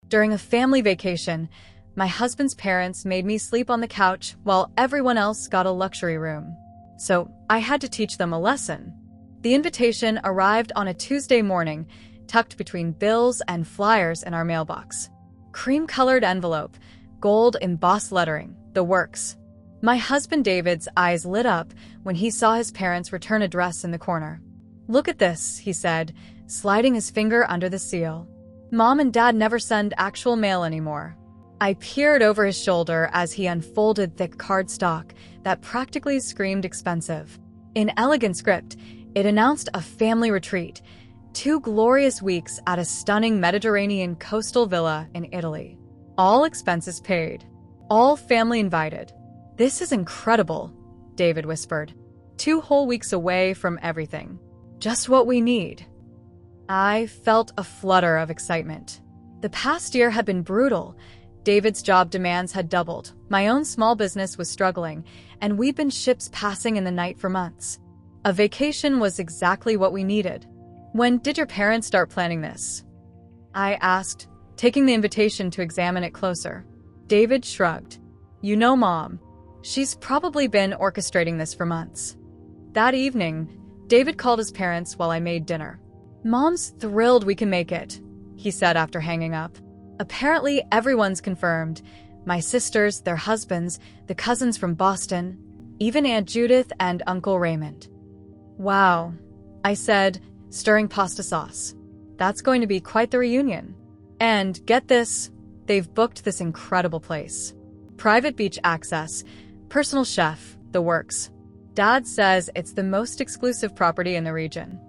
During a family vacation, my husband's parents made me sleep on the couch while everyone else got a luxury room. So I had to teach them a lesson. The invitation arrived on a Tuesday morning, tucked between bills and flyers in our mailbox. Cream-colored envelope, gold embossed lettering, the works. My husband David's eyes lit up when he saw his parents' return address in the corner. "Look at this," he said, sliding his finger under the seal. "Mom and Dad never send actual mail anymore." I peered over his shoulder as he unfolded thick cardstock that practically screamed expensive. In elegant script, it announced a family retreat, 2 glorious weeks at a stunning Mediterranean coastal villa in Italy. All expenses paid. All family invited. "This is incredible," David whispered. 2 whole weeks away from everything. Just what we need. I felt a flutter of excitement. The past year had been brutal. David's job demands had doubled. My own small business was struggling, and we'd been ships passing in the night for months. A vacation was exactly what we needed. "When did your parents start planning this?" I asked, taking the invitation to examine it closer. David shrugged. "You know Mom. She's probably been orchestrating this for months." That evening, David called his parents while I made dinner. "Mom's thrilled we can make it," he said after hanging up. "Apparently everyone's confirmed. My sisters, their husbands, the cousins from Boston, even Aunt Judith and Uncle Raymond." "Wow," I said, stirring pasta sauce. "That's going to be quite the reunion. And get this, they've booked this incredible place. Private beach access, personal chef, the works. Dad says it's the most exclusive property in the region."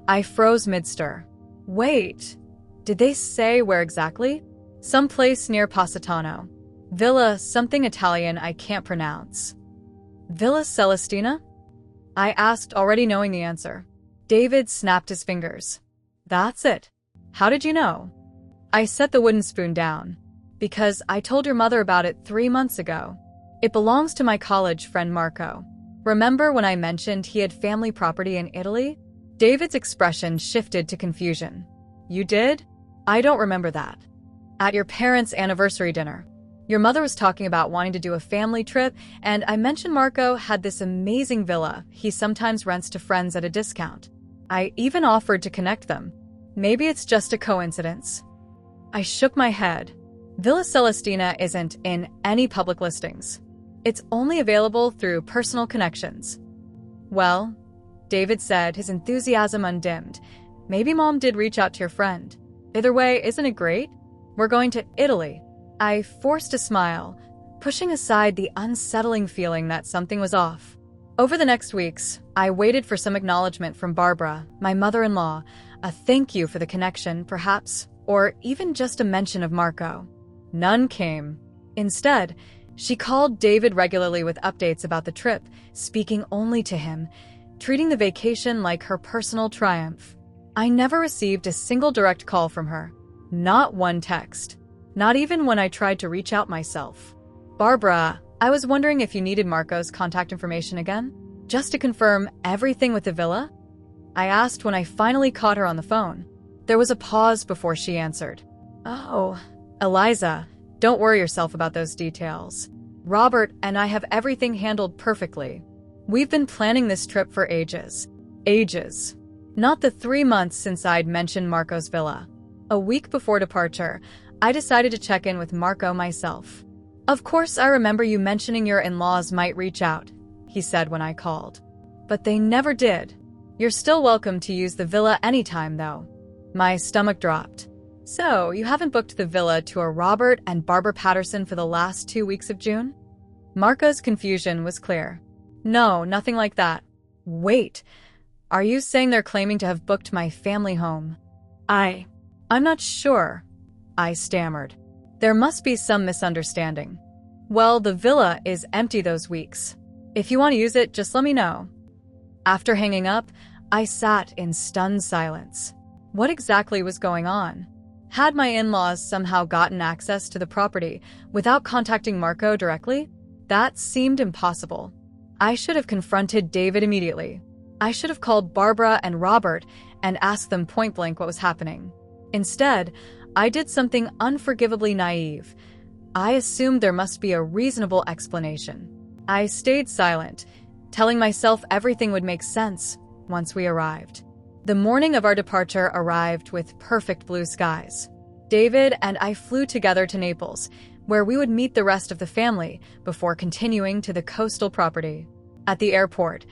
I froze mid-stir. "Wait, did they say where exactly?" "Someplace near Positano. Villa something Italian I can't pronounce." "Villa Celestina?" I asked, already knowing the answer. David snapped his fingers. "That's it. How did you know?" I set the wooden spoon down. "Because I told your mother about it 3 months ago. It belongs to my college friend Marco. Remember when I mentioned he had family property in Italy?" David's expression shifted to confusion. "You did? I don't remember that." "At your parents' anniversary dinner. Your mother was talking about wanting to do a family trip, and I mentioned Marco had this amazing villa he sometimes rents to friends at a discount. I even offered to connect them. Maybe it's just a coincidence." I shook my head. Villa Celestina isn't in any public listings. It's only available through personal connections. "Well," David said, his enthusiasm undimmed, "maybe Mom did reach out to your friend. Either way, isn't it great? We're going to Italy." I forced a smile, pushing aside the unsettling feeling that something was off. Over the next weeks, I waited for some acknowledgement from Barbara, my mother-in-law, a thank you for the connection, perhaps, or even just a mention of Marco. None came. Instead, she called David regularly with updates about the trip, speaking only to him, treating the vacation like her personal triumph. I never received a single direct call from her. Not one text. Not even when I tried to reach out myself. "Barbara, I was wondering if you needed Marco's contact information again? Just to confirm everything with the villa?" I asked when I finally caught her on the phone. There was a pause before she answered. "Oh, Eliza, don't worry yourself about those details. Robert and I have everything handled perfectly. We've been planning this trip for ages. Ages. Not the 3 months since I'd mentioned Marco's villa. A week before departure, I decided to check in with Marco myself. Of course, I remember you mentioning your in-laws might reach out," he said when I called. "But they never did. You're still welcome to use the villa anytime, though." My stomach dropped. "So, you haven't booked the villa to a Robert and Barbara Patterson for the last 2 weeks of June?" Marco's confusion was clear. "No, nothing like that." "Wait, are you saying they're claiming to have booked my family home?" I'm not sure," I stammered. "There must be some misunderstanding." "Well, the villa is empty those weeks. If you want to use it, just let me know." After hanging up, I sat in stunned silence. What exactly was going on? Had my in-laws somehow gotten access to the property without contacting Marco directly? That seemed impossible. I should have confronted David immediately. I should have called Barbara and Robert and asked them point-blank what was happening. Instead, I did something unforgivably naive. I assumed there must be a reasonable explanation. I stayed silent, telling myself everything would make sense once we arrived. The morning of our departure arrived with perfect blue skies. David and I flew together to Naples, where we would meet the rest of the family before continuing to the coastal property. At the airport,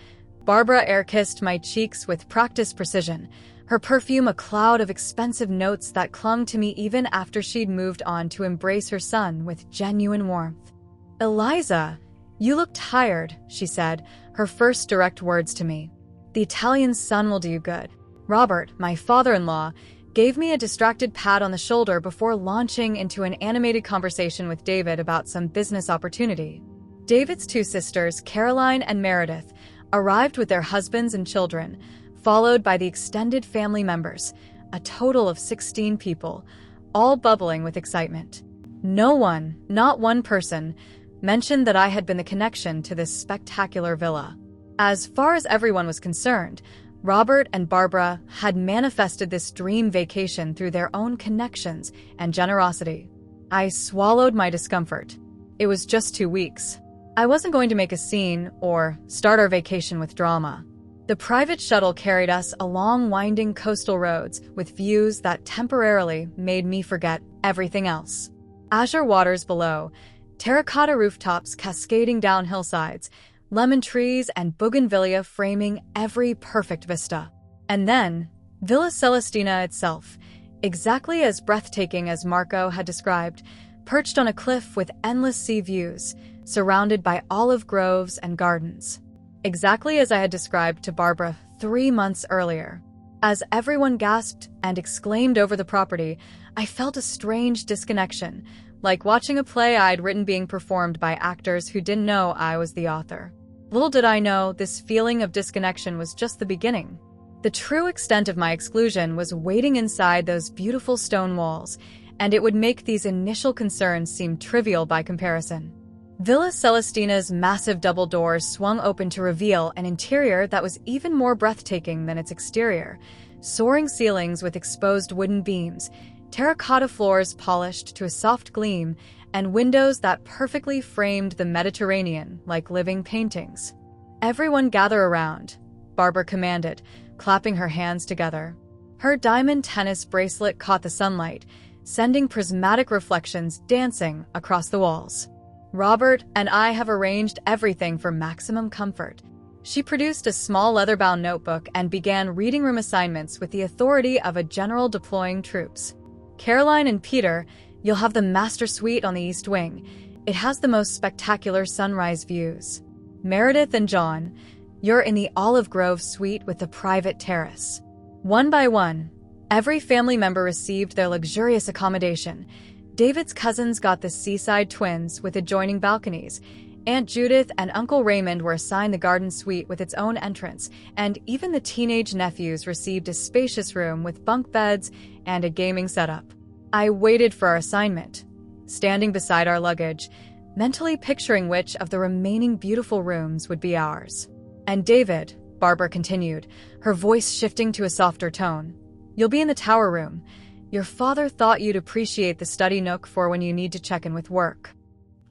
Barbara air-kissed my cheeks with practiced precision, her perfume a cloud of expensive notes that clung to me even after she'd moved on to embrace her son with genuine warmth. "Eliza, you look tired," she said, her first direct words to me. "The Italian sun will do you good." Robert, my father-in-law, gave me a distracted pat on the shoulder before launching into an animated conversation with David about some business opportunity. David's two sisters, Caroline and Meredith, arrived with their husbands and children, followed by the extended family members, a total of 16 people, all bubbling with excitement. No one, not one person, mentioned that I had been the connection to this spectacular villa. As far as everyone was concerned, Robert and Barbara had manifested this dream vacation through their own connections and generosity. I swallowed my discomfort. It was just 2 weeks. I wasn't going to make a scene or start our vacation with drama. The private shuttle carried us along winding coastal roads with views that temporarily made me forget everything else. Azure waters below, terracotta rooftops cascading down hillsides, lemon trees and bougainvillea framing every perfect vista. And then, Villa Celestina itself, exactly as breathtaking as Marco had described, perched on a cliff with endless sea views, surrounded by olive groves and gardens. Exactly as I had described to Barbara 3 months earlier. As everyone gasped and exclaimed over the property, I felt a strange disconnection, like watching a play I'd written being performed by actors who didn't know I was the author. Little did I know this feeling of disconnection was just the beginning. The true extent of my exclusion was waiting inside those beautiful stone walls, and it would make these initial concerns seem trivial by comparison. Villa Celestina's massive double doors swung open to reveal an interior that was even more breathtaking than its exterior. Soaring ceilings with exposed wooden beams, terracotta floors polished to a soft gleam, and windows that perfectly framed the Mediterranean like living paintings. "Everyone gather around," Barbara commanded, clapping her hands together. Her diamond tennis bracelet caught the sunlight, sending prismatic reflections dancing across the walls. "Robert and I have arranged everything for maximum comfort." She produced a small leather-bound notebook and began reading room assignments with the authority of a general deploying troops. "Caroline and Peter, you'll have the master suite on the east wing. It has the most spectacular sunrise views. Meredith and John, you're in the Olive Grove suite with the private terrace." One by one, every family member received their luxurious accommodation. David's cousins got the seaside twins with adjoining balconies. Aunt Judith and Uncle Raymond were assigned the garden suite with its own entrance, and even the teenage nephews received a spacious room with bunk beds and a gaming setup. I waited for our assignment, standing beside our luggage, mentally picturing which of the remaining beautiful rooms would be ours. "And David," Barbara continued, her voice shifting to a softer tone, "you'll be in the tower room. Your father thought you'd appreciate the study nook for when you need to check in with work."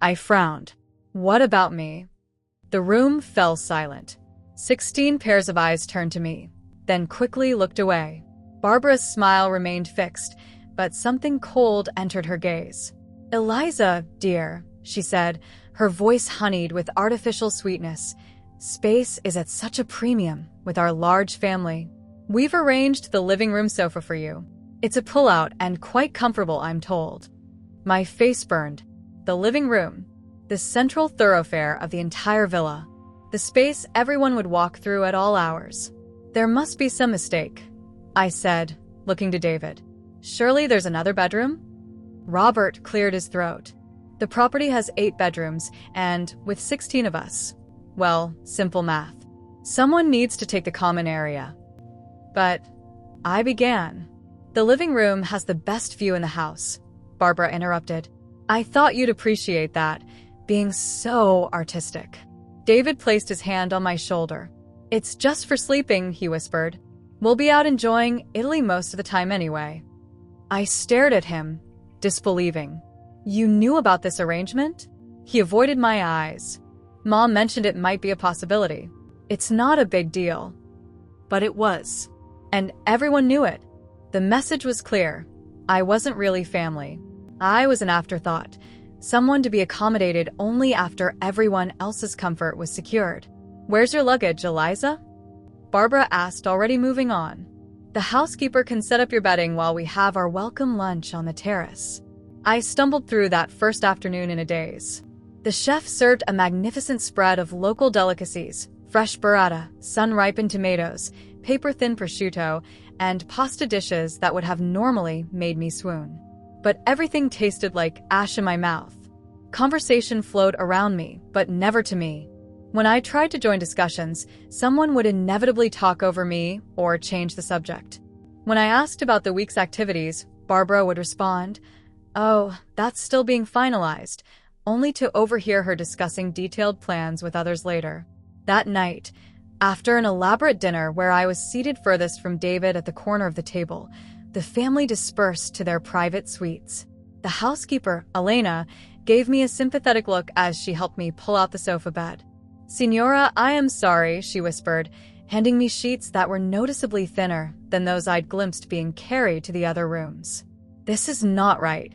I frowned. What about me? The room fell silent. 16 pairs of eyes turned to me, then quickly looked away. Barbara's smile remained fixed, but something cold entered her gaze. "Eliza, dear," she said, her voice honeyed with artificial sweetness, "space is at such a premium with our large family. We've arranged the living room sofa for you. It's a pull-out and quite comfortable, I'm told." My face burned. The living room, the central thoroughfare of the entire villa, the space everyone would walk through at all hours. "There must be some mistake," I said, looking to David. "Surely there's another bedroom?" Robert cleared his throat. "The property has 8 bedrooms, and with 16 of us, well, simple math. Someone needs to take the common area." "But," I began. "The living room has the best view in the house," Barbara interrupted. "I thought you'd appreciate that, being so artistic." David placed his hand on my shoulder. "It's just for sleeping," he whispered. "We'll be out enjoying Italy most of the time anyway." I stared at him, disbelieving. You knew about this arrangement? He avoided my eyes. Mom mentioned it might be a possibility. It's not a big deal. But it was. And everyone knew it. The message was clear. I wasn't really family. I was an afterthought. Someone to be accommodated only after everyone else's comfort was secured. Where's your luggage, Eliza? Barbara asked, already moving on. The housekeeper can set up your bedding while we have our welcome lunch on the terrace. I stumbled through that first afternoon in a daze. The chef served a magnificent spread of local delicacies, fresh burrata, sun-ripened tomatoes, paper-thin prosciutto, and pasta dishes that would have normally made me swoon. But everything tasted like ash in my mouth. Conversation flowed around me, but never to me. When I tried to join discussions, someone would inevitably talk over me or change the subject. When I asked about the week's activities, Barbara would respond, "Oh, that's still being finalized," only to overhear her discussing detailed plans with others later. That night, after an elaborate dinner where I was seated furthest from David at the corner of the table, the family dispersed to their private suites. The housekeeper, Elena, gave me a sympathetic look as she helped me pull out the sofa bed. "Signora, I am sorry," she whispered, handing me sheets that were noticeably thinner than those I'd glimpsed being carried to the other rooms. "This is not right."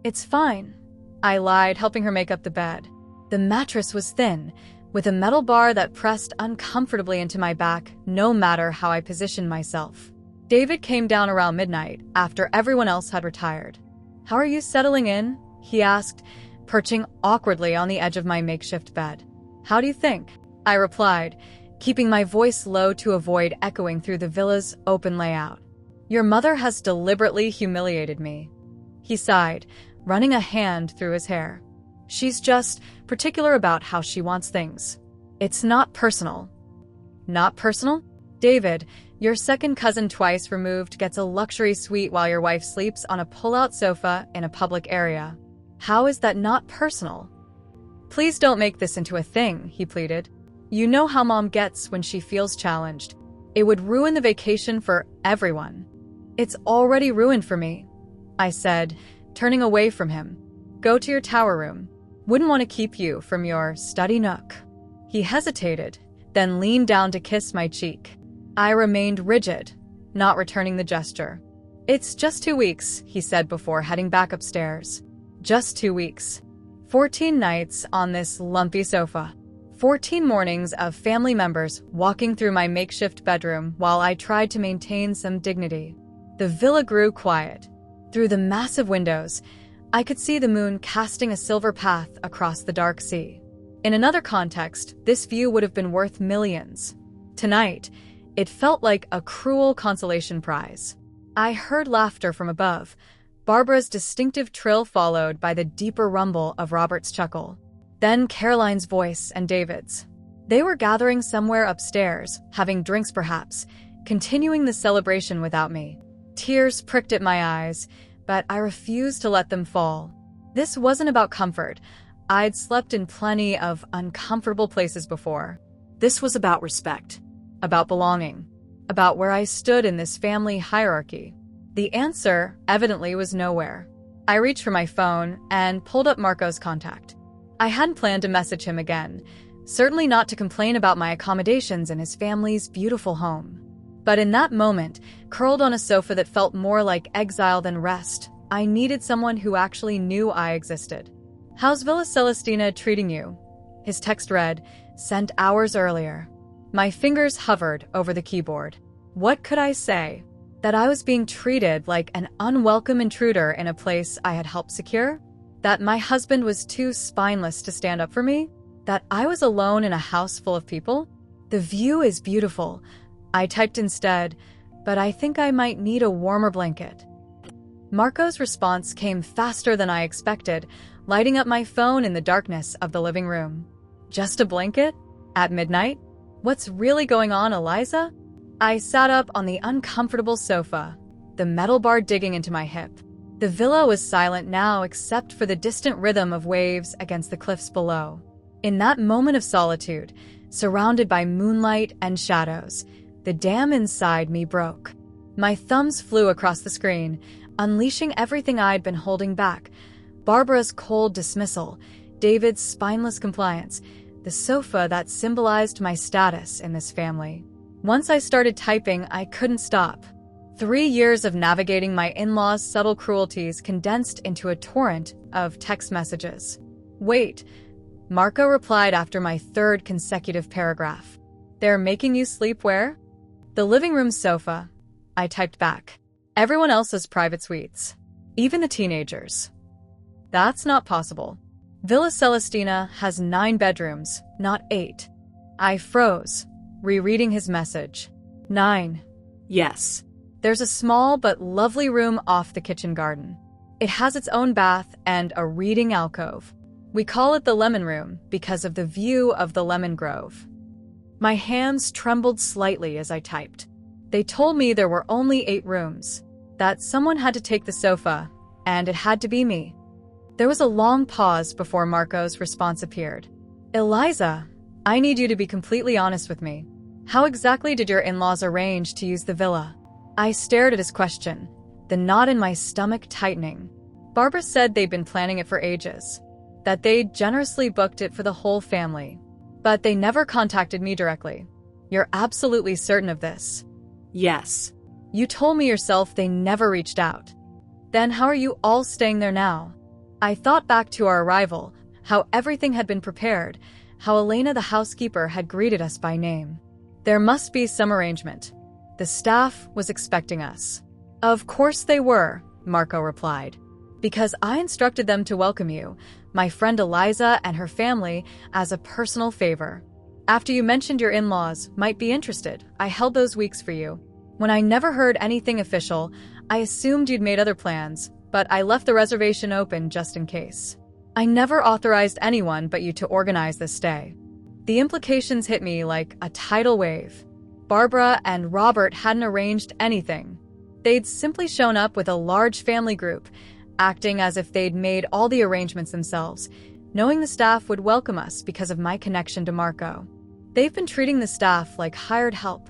"It's fine," I lied, helping her make up the bed. The mattress was thin, with a metal bar that pressed uncomfortably into my back, no matter how I positioned myself. David came down around midnight, after everyone else had retired. "How are you settling in?" he asked, perching awkwardly on the edge of my makeshift bed. "How do you think?" I replied, keeping my voice low to avoid echoing through the villa's open layout. "Your mother has deliberately humiliated me." He sighed, running a hand through his hair. "She's just particular about how she wants things. It's not personal." "Not personal?" "David, your second cousin twice removed gets a luxury suite while your wife sleeps on a pull-out sofa in a public area. How is that not personal?" "Please don't make this into a thing," he pleaded. "You know how Mom gets when she feels challenged. It would ruin the vacation for everyone." "It's already ruined for me," I said, turning away from him. "Go to your tower room. Wouldn't want to keep you from your study nook." He hesitated, then leaned down to kiss my cheek. I remained rigid, not returning the gesture. "It's just 2 weeks," he said before heading back upstairs. Just 2 weeks. 14 nights on this lumpy sofa. 14 mornings of family members walking through my makeshift bedroom while I tried to maintain some dignity. The villa grew quiet. Through the massive windows, I could see the moon casting a silver path across the dark sea. In another context, this view would have been worth millions. Tonight, it felt like a cruel consolation prize. I heard laughter from above, Barbara's distinctive trill followed by the deeper rumble of Robert's chuckle. Then Caroline's voice and David's. They were gathering somewhere upstairs, having drinks perhaps, continuing the celebration without me. Tears pricked at my eyes, but I refused to let them fall. This wasn't about comfort. I'd slept in plenty of uncomfortable places before. This was about respect, about belonging, about where I stood in this family hierarchy. The answer, evidently, was nowhere. I reached for my phone and pulled up Marco's contact. I hadn't planned to message him again, certainly not to complain about my accommodations in his family's beautiful home. But in that moment, curled on a sofa that felt more like exile than rest, I needed someone who actually knew I existed. "How's Villa Celestina treating you?" His text read, sent hours earlier. My fingers hovered over the keyboard. What could I say? That I was being treated like an unwelcome intruder in a place I had helped secure? That my husband was too spineless to stand up for me? That I was alone in a house full of people? "The view is beautiful," I typed instead, "but I think I might need a warmer blanket." Marco's response came faster than I expected, lighting up my phone in the darkness of the living room. "Just a blanket? At midnight? What's really going on, Eliza?" I sat up on the uncomfortable sofa, the metal bar digging into my hip. The villa was silent now except for the distant rhythm of waves against the cliffs below. In that moment of solitude, surrounded by moonlight and shadows, the dam inside me broke. My thumbs flew across the screen, unleashing everything I'd been holding back. Barbara's cold dismissal, David's spineless compliance, the sofa that symbolized my status in this family. Once I started typing, I couldn't stop. 3 years of navigating my in-laws' subtle cruelties condensed into a torrent of text messages. Wait, Marco replied after my third consecutive paragraph. They're making you sleep where? The living room sofa, I typed back. Everyone else's private suites. Even the teenagers. That's not possible. Villa Celestina has 9 bedrooms, not 8. I froze, rereading his message. 9. Yes. There's a small but lovely room off the kitchen garden. It has its own bath and a reading alcove. We call it the lemon room because of the view of the lemon grove. My hands trembled slightly as I typed. They told me there were only 8 rooms, that someone had to take the sofa, and it had to be me. There was a long pause before Marco's response appeared. Eliza, I need you to be completely honest with me. How exactly did your in-laws arrange to use the villa? I stared at his question, the knot in my stomach tightening. Barbara said they'd been planning it for ages, that they'd generously booked it for the whole family. But they never contacted me directly. You're absolutely certain of this? Yes. You told me yourself they never reached out. Then how are you all staying there now? I thought back to our arrival, how everything had been prepared, how Elena the housekeeper had greeted us by name. There must be some arrangement. The staff was expecting us. Of course they were, Marco replied. Because I instructed them to welcome you, my friend Eliza and her family, as a personal favor. After you mentioned your in-laws might be interested, I held those weeks for you. When I never heard anything official, I assumed you'd made other plans, but I left the reservation open just in case. I never authorized anyone but you to organize this stay. The implications hit me like a tidal wave. Barbara and Robert hadn't arranged anything. They'd simply shown up with a large family group, acting as if they'd made all the arrangements themselves, knowing the staff would welcome us because of my connection to Marco. They've been treating the staff like hired help.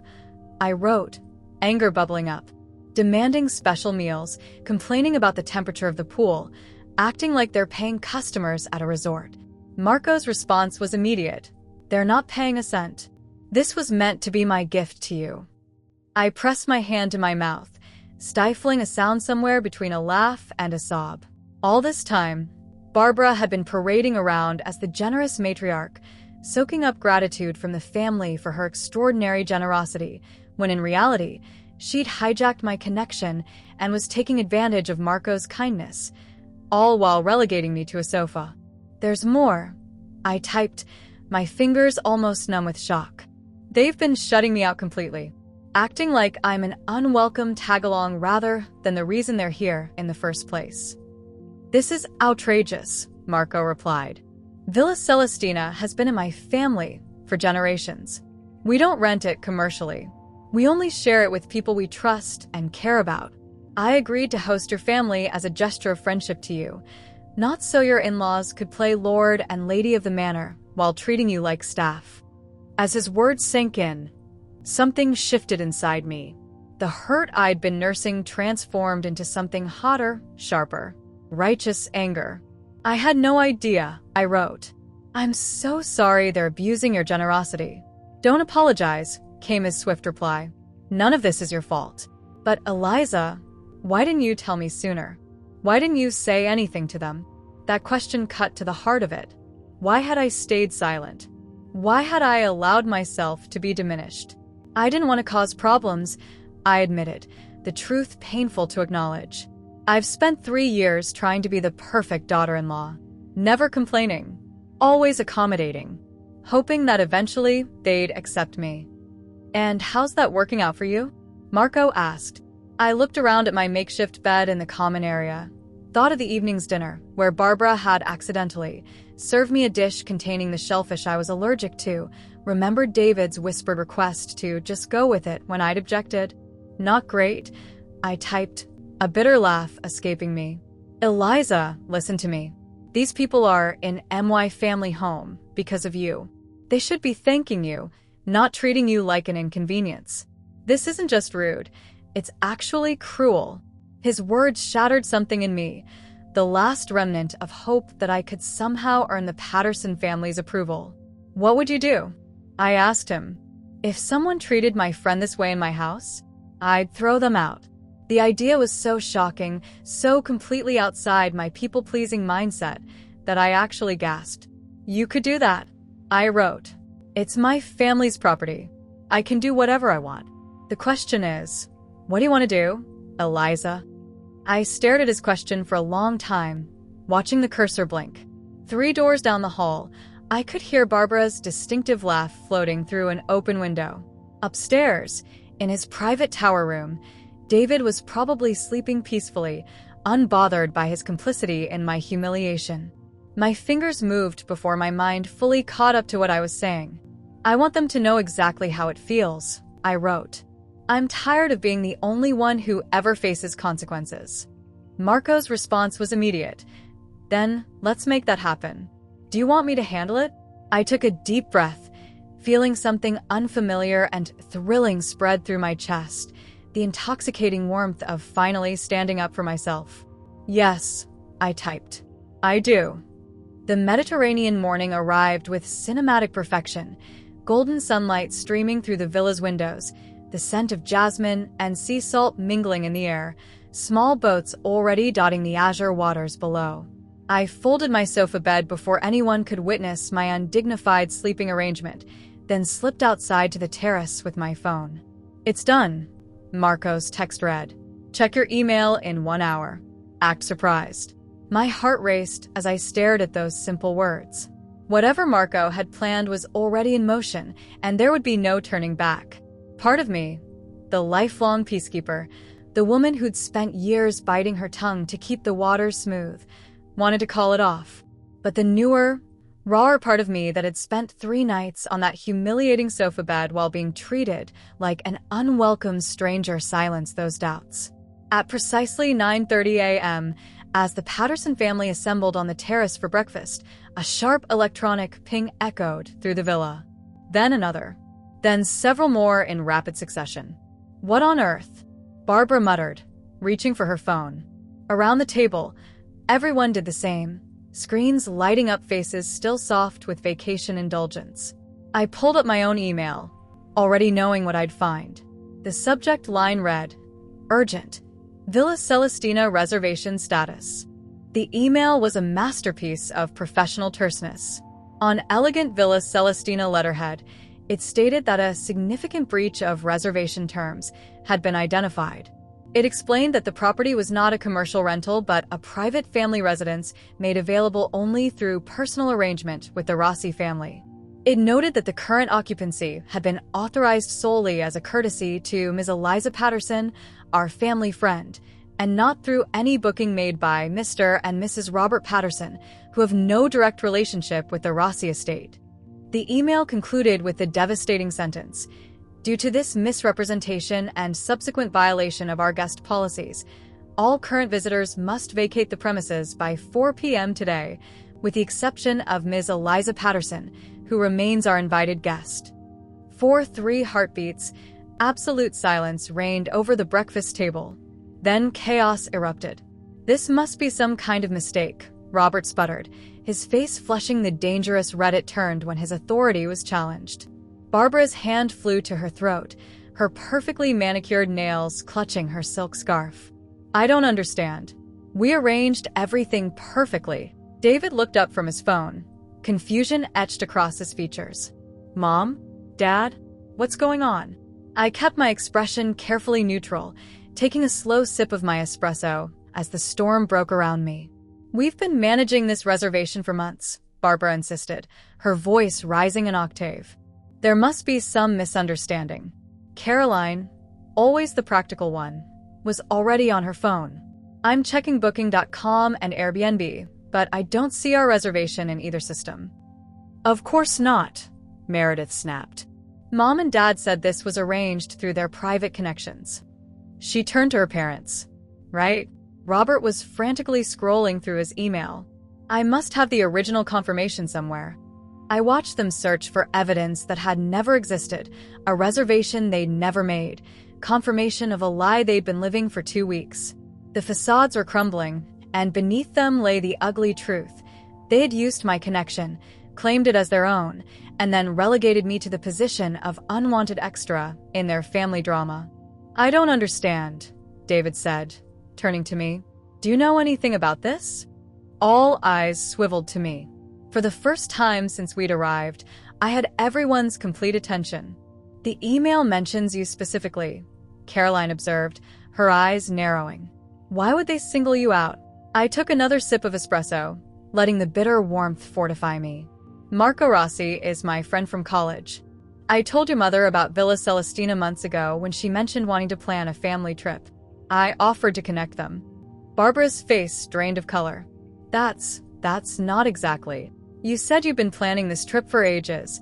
I wrote, anger bubbling up. Demanding special meals, complaining about the temperature of the pool, acting like they're paying customers at a resort. Marco's response was immediate. They're not paying a cent. This was meant to be my gift to you. I pressed my hand to my mouth, stifling a sound somewhere between a laugh and a sob. All this time, Barbara had been parading around as the generous matriarch, soaking up gratitude from the family for her extraordinary generosity, when in reality, she'd hijacked my connection and was taking advantage of Marco's kindness, all while relegating me to a sofa. There's more, I typed, my fingers almost numb with shock. They've been shutting me out completely, acting like I'm an unwelcome tag-along rather than the reason they're here in the first place. This is outrageous, Marco replied. Villa Celestina has been in my family for generations. We don't rent it commercially. We only share it with people we trust and care about. I agreed to host your family as a gesture of friendship to you, not so your in-laws could play Lord and Lady of the Manor while treating you like staff. As his words sank in, something shifted inside me. The hurt I'd been nursing transformed into something hotter, sharper, righteous anger. I had no idea, I wrote. I'm so sorry they're abusing your generosity. Don't apologize, came his swift reply. None of this is your fault. But Eliza, why didn't you tell me sooner? Why didn't you say anything to them? That question cut to the heart of it. Why had I stayed silent? Why had I allowed myself to be diminished? I didn't want to cause problems, I admitted, the truth painful to acknowledge. I've spent 3 years trying to be the perfect daughter-in-law, never complaining, always accommodating, hoping that eventually they'd accept me. And how's that working out for you? Marco asked. I looked around at my makeshift bed in the common area, thought of the evening's dinner, where Barbara had accidentally served me a dish containing the shellfish I was allergic to, remembered David's whispered request to just go with it when I'd objected. Not great, I typed, a bitter laugh escaping me. Eliza, listen to me. These people are in MY family home because of you. They should be thanking you, not treating you like an inconvenience. This isn't just rude, it's actually cruel. His words shattered something in me, the last remnant of hope that I could somehow earn the Patterson family's approval. "What would you do?" I asked him. "If someone treated my friend this way in my house, I'd throw them out." The idea was so shocking, so completely outside my people-pleasing mindset, that I actually gasped. "You could do that," I wrote. "It's my family's property. I can do whatever I want. The question is, what do you want to do, Eliza?" I stared at his question for a long time, watching the cursor blink. 3 doors down the hall, I could hear Barbara's distinctive laugh floating through an open window. Upstairs, in his private tower room, David was probably sleeping peacefully, unbothered by his complicity in my humiliation. My fingers moved before my mind fully caught up to what I was saying. "I want them to know exactly how it feels," I wrote. "I'm tired of being the only one who ever faces consequences." Marco's response was immediate. "Then, let's make that happen. Do you want me to handle it?" I took a deep breath, feeling something unfamiliar and thrilling spread through my chest, the intoxicating warmth of finally standing up for myself. "Yes," I typed. "I do." The Mediterranean morning arrived with cinematic perfection, golden sunlight streaming through the villa's windows, the scent of jasmine and sea salt mingling in the air, small boats already dotting the azure waters below. I folded my sofa bed before anyone could witness my undignified sleeping arrangement, then slipped outside to the terrace with my phone. "It's done," Marco's text read. "Check your email in 1 hour. Act surprised." My heart raced as I stared at those simple words. Whatever Marco had planned was already in motion, and there would be no turning back. Part of me, the lifelong peacekeeper, the woman who'd spent years biting her tongue to keep the waters smooth, wanted to call it off. But the newer, rawer part of me that had spent 3 nights on that humiliating sofa bed while being treated like an unwelcome stranger silenced those doubts. At precisely 9:30 a.m., as the Patterson family assembled on the terrace for breakfast, a sharp electronic ping echoed through the villa. Then another. Then several more in rapid succession. "What on earth?" Barbara muttered, reaching for her phone. Around the table, everyone did the same, screens lighting up, faces still soft with vacation indulgence. I pulled up my own email, already knowing what I'd find. The subject line read, "Urgent. Villa Celestina reservation status." The email was a masterpiece of professional terseness. On elegant Villa Celestina letterhead, it stated that a significant breach of reservation terms had been identified. It explained that the property was not a commercial rental but a private family residence made available only through personal arrangement with the Rossi family. It noted that the current occupancy had been authorized solely as a courtesy to Ms. Eliza Patterson, our family friend, and not through any booking made by Mr. and Mrs. Robert Patterson, who have no direct relationship with the Rossi estate. The email concluded with the devastating sentence, "Due to this misrepresentation and subsequent violation of our guest policies, all current visitors must vacate the premises by 4 p.m. today, with the exception of Ms. Eliza Patterson, who remains our invited guest." For 3 heartbeats, absolute silence reigned over the breakfast table. Then chaos erupted. "This must be some kind of mistake," Robert sputtered, his face flushing the dangerous red it turned when his authority was challenged. Barbara's hand flew to her throat, her perfectly manicured nails clutching her silk scarf. "I don't understand. We arranged everything perfectly." David looked up from his phone, confusion etched across his features. "Mom? Dad? What's going on?" I kept my expression carefully neutral, taking a slow sip of my espresso as the storm broke around me. "We've been managing this reservation for months," Barbara insisted, her voice rising an octave. "There must be some misunderstanding." Caroline, always the practical one, was already on her phone. "I'm checking Booking.com and Airbnb, but I don't see our reservation in either system." "Of course not," Meredith snapped. "Mom and Dad said this was arranged through their private connections." She turned to her parents. "Right?" Robert was frantically scrolling through his email. "I must have the original confirmation somewhere." I watched them search for evidence that had never existed, a reservation they'd never made, confirmation of a lie they'd been living for 2 weeks. The facades were crumbling, and beneath them lay the ugly truth. They had used my connection, claimed it as their own, and then relegated me to the position of unwanted extra in their family drama. "I don't understand," David said, turning to me. "Do you know anything about this?" All eyes swiveled to me. For the first time since we'd arrived, I had everyone's complete attention. "The email mentions you specifically," Caroline observed, her eyes narrowing. "Why would they single you out?" I took another sip of espresso, letting the bitter warmth fortify me. "Marco Rossi is my friend from college. I told your mother about Villa Celestina months ago when she mentioned wanting to plan a family trip. I offered to connect them." Barbara's face drained of color. That's not exactly. "You said you've been planning this trip for ages,"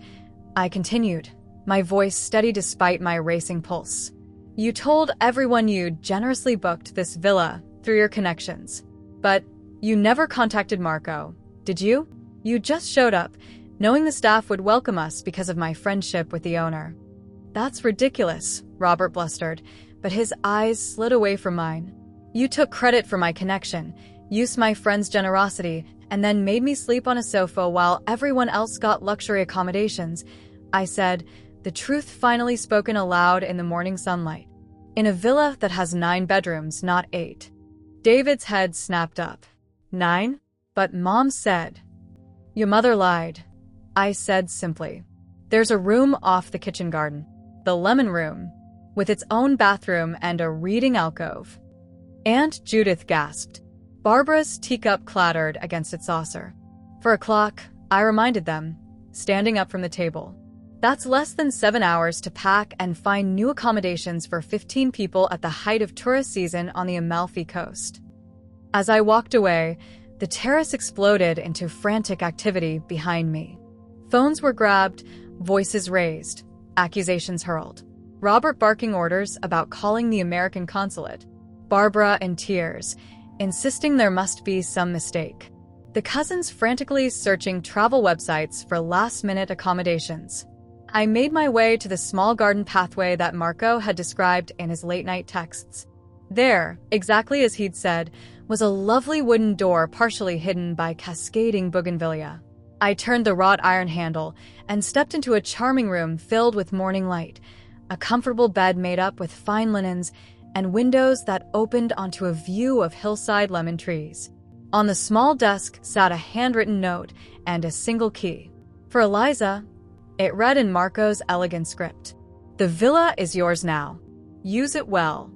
I continued, my voice steady despite my racing pulse. "You told everyone you'd generously booked this villa through your connections. But you never contacted Marco, did you? You just showed up, knowing the staff would welcome us because of my friendship with the owner." "That's ridiculous," Robert blustered, but his eyes slid away from mine. "You took credit for my connection, used my friend's generosity, and then made me sleep on a sofa while everyone else got luxury accommodations," I said, the truth finally spoken aloud in the morning sunlight. "In a villa that has 9 bedrooms, not 8. David's head snapped up. "9? But Mom said." "Your mother lied," I said simply. "There's a room off the kitchen garden, the lemon room, with its own bathroom and a reading alcove." Aunt Judith gasped. Barbara's teacup clattered against its saucer. "For a clock," I reminded them, standing up from the table. "That's less than 7 hours to pack and find new accommodations for 15 people at the height of tourist season on the Amalfi Coast." As I walked away, the terrace exploded into frantic activity behind me. Phones were grabbed, voices raised, accusations hurled. Robert barking orders about calling the American consulate. Barbara in tears, insisting there must be some mistake. The cousins frantically searching travel websites for last-minute accommodations. I made my way to the small garden pathway that Marco had described in his late-night texts. There, exactly as he'd said, was a lovely wooden door partially hidden by cascading bougainvillea. I turned the wrought iron handle and stepped into a charming room filled with morning light, a comfortable bed made up with fine linens, and windows that opened onto a view of hillside lemon trees. On the small desk sat a handwritten note and a single key. "For Eliza," it read in Marco's elegant script. "The villa is yours now. Use it well."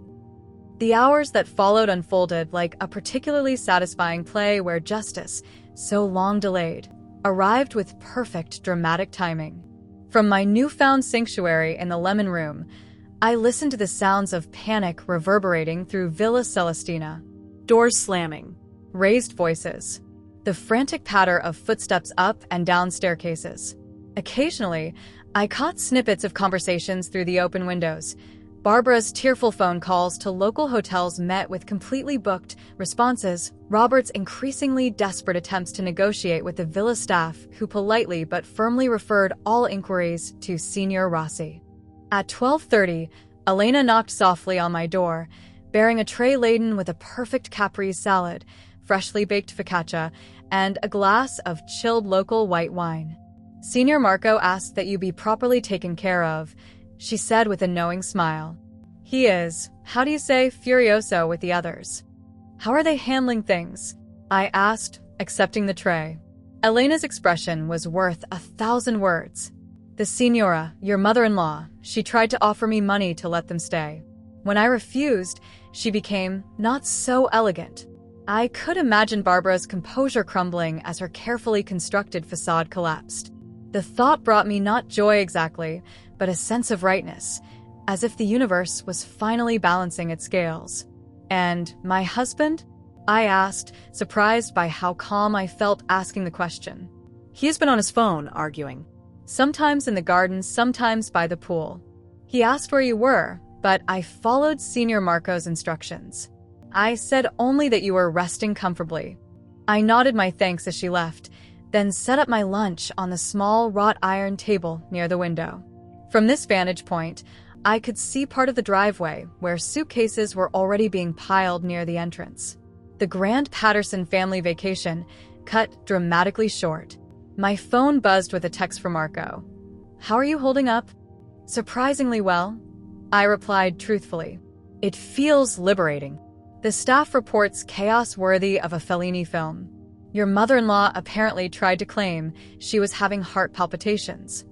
The hours that followed unfolded like a particularly satisfying play where justice, so long delayed, arrived with perfect dramatic timing. From my newfound sanctuary in the lemon room, I listened to the sounds of panic reverberating through Villa Celestina. Doors slamming, raised voices, the frantic patter of footsteps up and down staircases. Occasionally, I caught snippets of conversations through the open windows. Barbara's tearful phone calls to local hotels met with completely booked responses, Robert's increasingly desperate attempts to negotiate with the villa staff who politely but firmly referred all inquiries to Signor Rossi. At 12:30, Elena knocked softly on my door, bearing a tray laden with a perfect caprese salad, freshly baked focaccia, and a glass of chilled local white wine. "Senior Marco asked that you be properly taken care of," she said with a knowing smile. "He is, how do you say, furioso with the others." "How are they handling things?" I asked, accepting the tray. Elena's expression was worth 1,000 words. "The Signora, your mother-in-law, she tried to offer me money to let them stay. When I refused, she became not so elegant." I could imagine Barbara's composure crumbling as her carefully constructed facade collapsed. The thought brought me not joy exactly, but a sense of rightness, as if the universe was finally balancing its scales. "And my husband?" I asked, surprised by how calm I felt asking the question. "He's been on his phone, arguing. Sometimes in the garden, sometimes by the pool. He asked where you were, but I followed Senior Marco's instructions. I said only that you were resting comfortably." I nodded my thanks as she left, then set up my lunch on the small wrought iron table near the window. From this vantage point, I could see part of the driveway where suitcases were already being piled near the entrance. The grand Patterson family vacation cut dramatically short. My phone buzzed with a text from Marco. "How are you holding up?" "Surprisingly well," I replied truthfully. "It feels liberating. The staff reports chaos worthy of a Fellini film. Your mother-in-law apparently tried to claim she was having heart palpitations."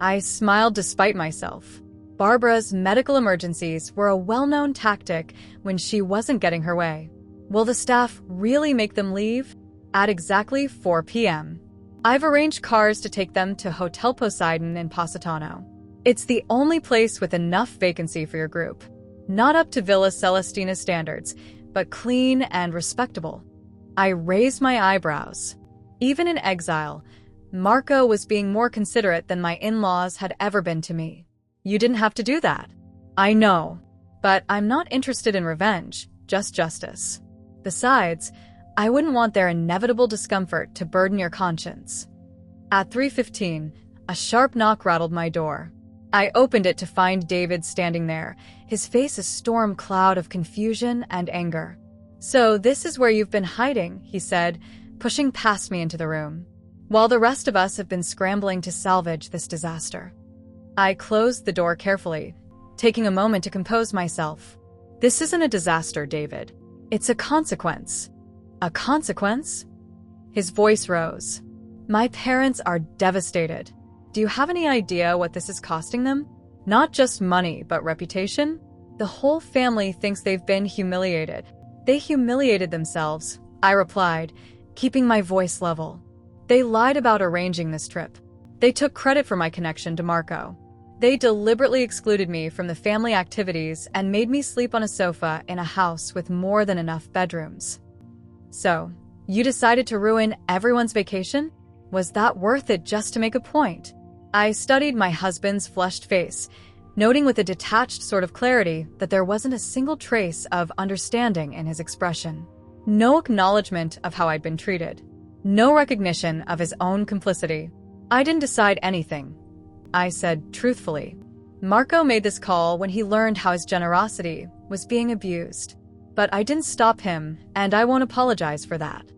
I smiled despite myself. Barbara's medical emergencies were a well-known tactic when she wasn't getting her way. Will the staff really make them leave? At exactly 4 p.m. I've arranged cars to take them to Hotel Poseidon in Positano. It's the only place with enough vacancy for your group. Not up to Villa Celestina standards, but clean and respectable. I raised my eyebrows. Even in exile, Marco was being more considerate than my in-laws had ever been to me. You didn't have to do that. I know, but I'm not interested in revenge, just justice. Besides, I wouldn't want their inevitable discomfort to burden your conscience. At 3:15, a sharp knock rattled my door. I opened it to find David standing there, his face a storm cloud of confusion and anger. "So this is where you've been hiding," he said, pushing past me into the room, "while the rest of us have been scrambling to salvage this disaster." I closed the door carefully, taking a moment to compose myself. "This isn't a disaster, David. It's a consequence." "A consequence?" His voice rose. "My parents are devastated. Do you have any idea what this is costing them? Not just money, but reputation? The whole family thinks they've been humiliated." "They humiliated themselves," I replied, keeping my voice level. "They lied about arranging this trip. They took credit for my connection to Marco. They deliberately excluded me from the family activities and made me sleep on a sofa in a house with more than enough bedrooms." "So, you decided to ruin everyone's vacation? Was that worth it just to make a point?" I studied my husband's flushed face, noting with a detached sort of clarity that there wasn't a single trace of understanding in his expression. No acknowledgement of how I'd been treated. No recognition of his own complicity. "I didn't decide anything," I said truthfully. "Marco made this call when he learned how his generosity was being abused. But I didn't stop him, and I won't apologize for that."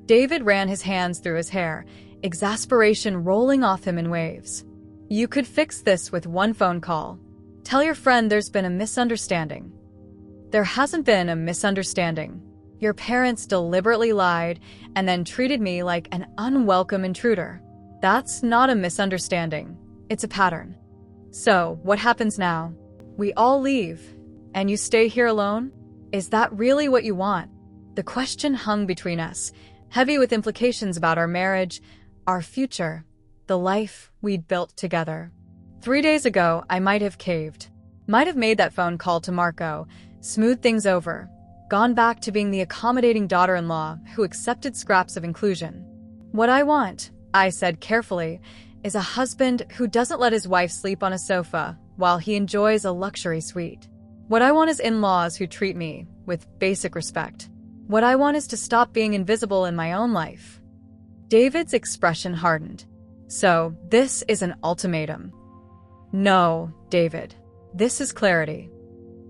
David ran his hands through his hair, exasperation rolling off him in waves. "You could fix this with one phone call. Tell your friend there's been a misunderstanding." "There hasn't been a misunderstanding. Your parents deliberately lied and then treated me like an unwelcome intruder. That's not a misunderstanding. It's a pattern." "So, what happens now? We all leave, and you stay here alone? Is that really what you want?" The question hung between us, heavy with implications about our marriage, our future, the life we'd built together. 3 days ago, I might have caved. Might have made that phone call to Marco, smoothed things over, gone back to being the accommodating daughter-in-law who accepted scraps of inclusion. "What I want," I said carefully, "is a husband who doesn't let his wife sleep on a sofa while he enjoys a luxury suite. What I want is in-laws who treat me with basic respect. What I want is to stop being invisible in my own life." David's expression hardened. "So, this is an ultimatum." "No, David. This is clarity."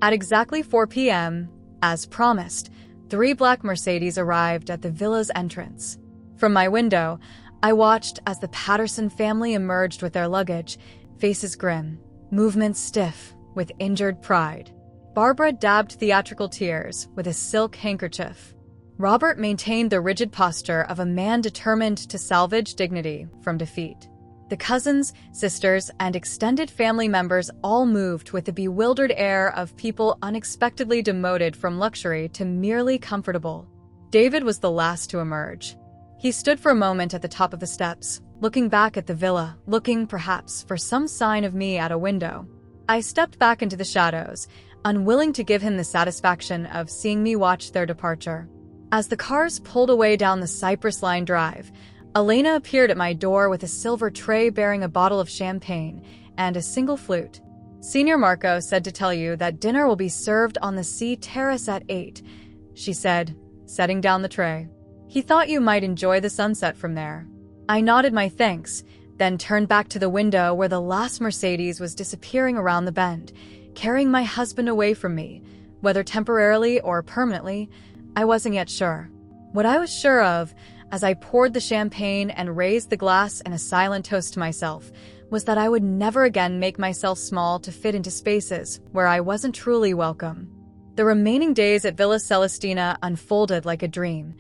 At exactly 4 p.m., as promised, 3 black Mercedes arrived at the villa's entrance. From my window, I watched as the Patterson family emerged with their luggage, faces grim, movements stiff with injured pride. Barbara dabbed theatrical tears with a silk handkerchief. Robert maintained the rigid posture of a man determined to salvage dignity from defeat. The cousins, sisters, and extended family members all moved with the bewildered air of people unexpectedly demoted from luxury to merely comfortable. David was the last to emerge. He stood for a moment at the top of the steps, looking back at the villa, looking, perhaps, for some sign of me at a window. I stepped back into the shadows, unwilling to give him the satisfaction of seeing me watch their departure. As the cars pulled away down the Cypress Line Drive, Elena appeared at my door with a silver tray bearing a bottle of champagne and a single flute. "Senior Marco said to tell you that dinner will be served on the sea terrace at 8, she said, setting down the tray. "He thought you might enjoy the sunset from there." I nodded my thanks, then turned back to the window where the last Mercedes was disappearing around the bend, carrying my husband away from me. Whether temporarily or permanently, I wasn't yet sure. What I was sure of, as I poured the champagne and raised the glass in a silent toast to myself, was that I would never again make myself small to fit into spaces where I wasn't truly welcome. The remaining days at Villa Celestina unfolded like a dream,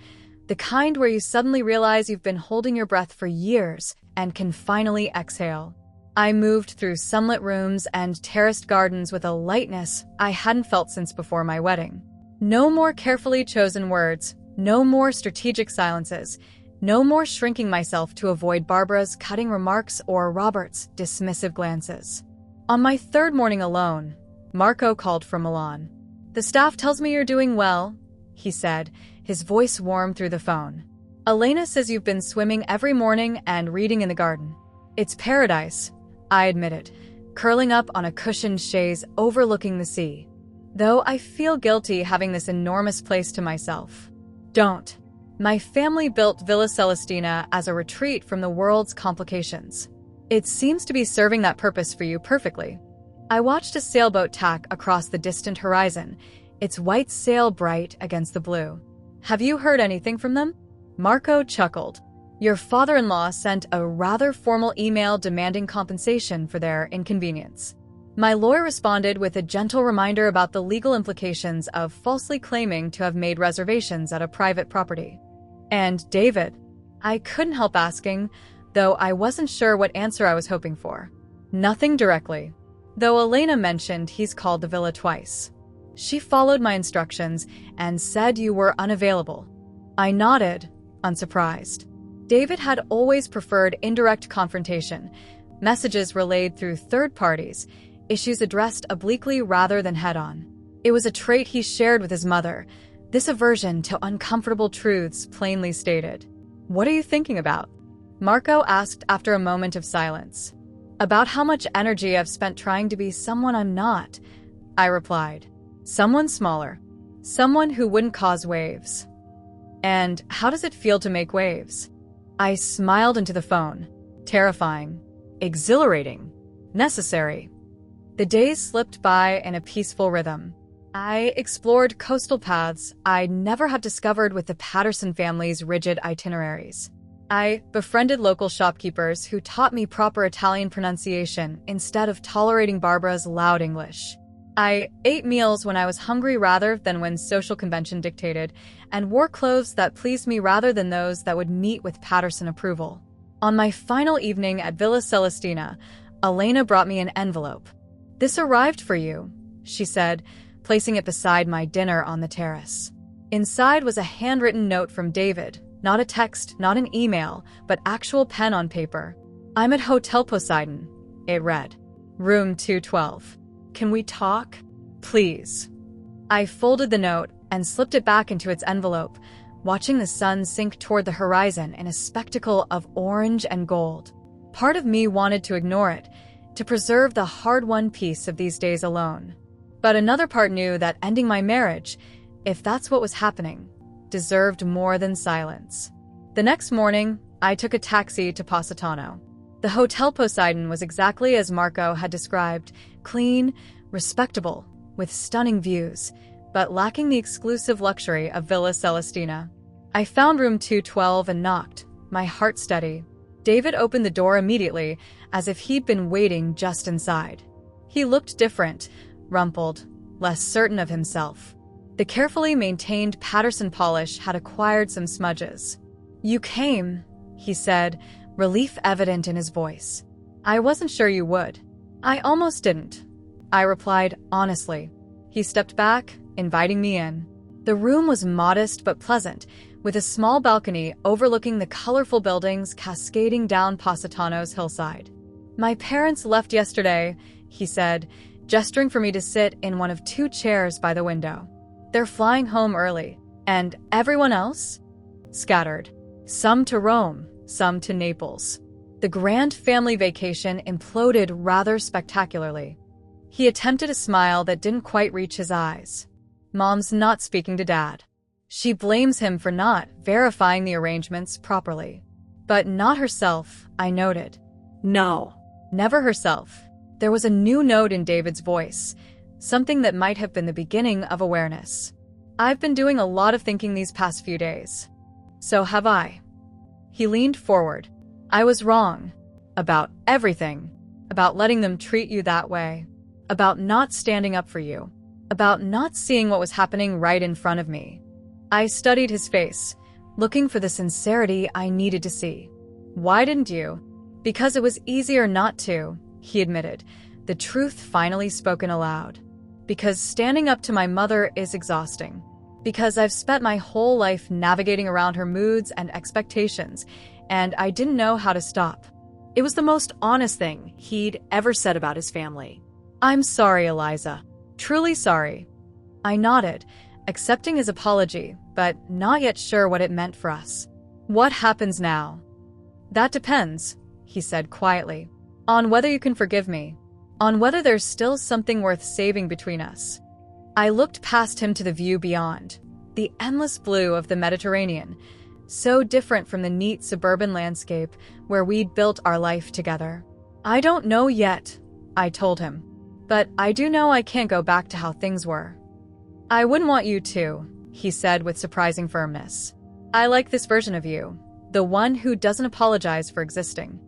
the kind where you suddenly realize you've been holding your breath for years and can finally exhale. I moved through sunlit rooms and terraced gardens with a lightness I hadn't felt since before my wedding. No more carefully chosen words, no more strategic silences, no more shrinking myself to avoid Barbara's cutting remarks or Robert's dismissive glances. On my third morning alone, Marco called from Milan. "The staff tells me you're doing well," he said, his voice warm through the phone. "Elena says you've been swimming every morning and reading in the garden." "It's paradise," I admitted, curling up on a cushioned chaise overlooking the sea. Though I feel guilty having this enormous place to myself. Don't. My family built Villa Celestina as a retreat from the world's complications. It seems to be serving that purpose for you perfectly. I watched a sailboat tack across the distant horizon, its white sail bright against the blue. "Have you heard anything from them?" Marco chuckled. "Your father-in-law sent a rather formal email demanding compensation for their inconvenience." My lawyer responded with a gentle reminder about the legal implications of falsely claiming to have made reservations at a private property. "And David?" I couldn't help asking, though I wasn't sure what answer I was hoping for. "Nothing directly, though Elena mentioned he's called the villa twice. She followed my instructions and said you were unavailable." I nodded, unsurprised. David had always preferred indirect confrontation, messages relayed through third parties, issues addressed obliquely rather than head-on. It was a trait he shared with his mother, this aversion to uncomfortable truths plainly stated. "What are you thinking about?" Marco asked after a moment of silence. "About how much energy I've spent trying to be someone I'm not," I replied. "Someone smaller. Someone who wouldn't cause waves." "And how does it feel to make waves?" I smiled into the phone. Terrifying. Exhilarating. Necessary. The days slipped by in a peaceful rhythm. I explored coastal paths I'd never have discovered with the Patterson family's rigid itineraries. I befriended local shopkeepers who taught me proper Italian pronunciation instead of tolerating Barbara's loud English. I ate meals when I was hungry rather than when social convention dictated, and wore clothes that pleased me rather than those that would meet with Patterson approval. On my final evening at Villa Celestina, Elena brought me an envelope. "This arrived for you," she said, placing it beside my dinner on the terrace. Inside was a handwritten note from David, not a text, not an email, but actual pen on paper. "I'm at Hotel Poseidon," it read. "Room 212. Can we talk? Please." I folded the note and slipped it back into its envelope, watching the sun sink toward the horizon in a spectacle of orange and gold. Part of me wanted to ignore it, to preserve the hard-won peace of these days alone. But another part knew that ending my marriage, if that's what was happening, deserved more than silence. The next morning, I took a taxi to Positano. The Hotel Poseidon was exactly as Marco had described, clean, respectable, with stunning views, but lacking the exclusive luxury of Villa Celestina. I found room 212 and knocked, my heart steady. David opened the door immediately, as if he'd been waiting just inside. He looked different, rumpled, less certain of himself. The carefully maintained Patterson polish had acquired some smudges. "You came," he said, relief evident in his voice. "I wasn't sure you would." "I almost didn't," I replied honestly. He stepped back, inviting me in. The room was modest but pleasant, with a small balcony overlooking the colorful buildings cascading down Positano's hillside. "My parents left yesterday," he said, gesturing for me to sit in one of two chairs by the window. "They're flying home early. And everyone else?" "Scattered. Some to Rome, some to Naples." The grand family vacation imploded rather spectacularly. He attempted a smile that didn't quite reach his eyes. "Mom's not speaking to Dad. She blames him for not verifying the arrangements properly." "But not herself," I noted. No. Never herself. There was a new note in David's voice, something that might have been the beginning of awareness. I've been doing a lot of thinking these past few days. So have I. He leaned forward. I was wrong. About everything. About letting them treat you that way. About not standing up for you. About not seeing what was happening right in front of me. I studied his face, looking for the sincerity I needed to see. Why didn't you? Because it was easier not to, he admitted, the truth finally spoken aloud. Because standing up to my mother is exhausting. Because I've spent my whole life navigating around her moods and expectations, and I didn't know how to stop. It was the most honest thing he'd ever said about his family. I'm sorry, Eliza. Truly sorry. I nodded, accepting his apology, but not yet sure what it meant for us. What happens now? That depends, he said quietly, on whether you can forgive me, on whether there's still something worth saving between us. I looked past him to the view beyond, the endless blue of the Mediterranean, so different from the neat suburban landscape where we'd built our life together. I don't know yet, I told him, but I do know I can't go back to how things were. I wouldn't want you to, he said with surprising firmness. I like this version of you, the one who doesn't apologize for existing.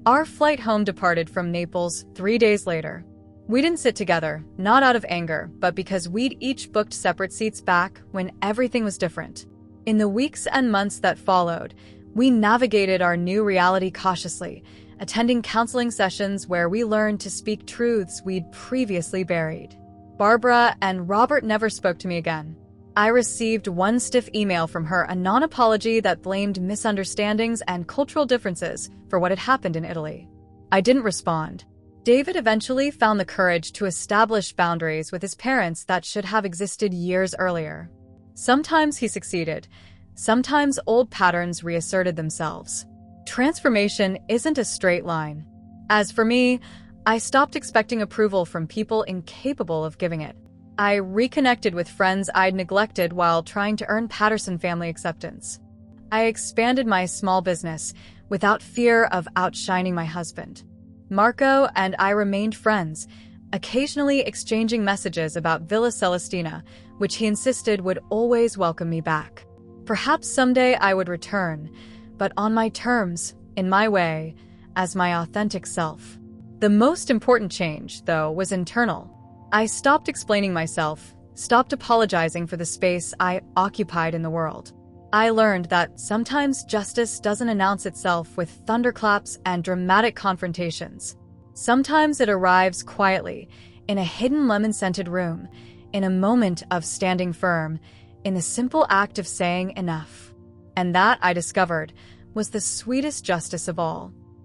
Our flight home departed from Naples 3 days later. We didn't sit together, not out of anger, but because we'd each booked separate seats back when everything was different. In the weeks and months that followed, we navigated our new reality cautiously, attending counseling sessions where we learned to speak truths we'd previously buried. Barbara and Robert never spoke to me again. I received one stiff email from her, a non-apology that blamed misunderstandings and cultural differences for what had happened in Italy. I didn't respond. David eventually found the courage to establish boundaries with his parents that should have existed years earlier. Sometimes he succeeded. Sometimes old patterns reasserted themselves. Transformation isn't a straight line. As for me, I stopped expecting approval from people incapable of giving it. I reconnected with friends I'd neglected while trying to earn Patterson family acceptance. I expanded my small business without fear of outshining my husband. Marco and I remained friends, occasionally exchanging messages about Villa Celestina, which he insisted would always welcome me back. Perhaps someday I would return, but on my terms, in my way, as my authentic self. The most important change, though, was internal. I stopped explaining myself, stopped apologizing for the space I occupied in the world. I learned that sometimes justice doesn't announce itself with thunderclaps and dramatic confrontations. Sometimes it arrives quietly, in a hidden lemon-scented room, in a moment of standing firm, in the simple act of saying enough. And that, I discovered, was the sweetest justice of all.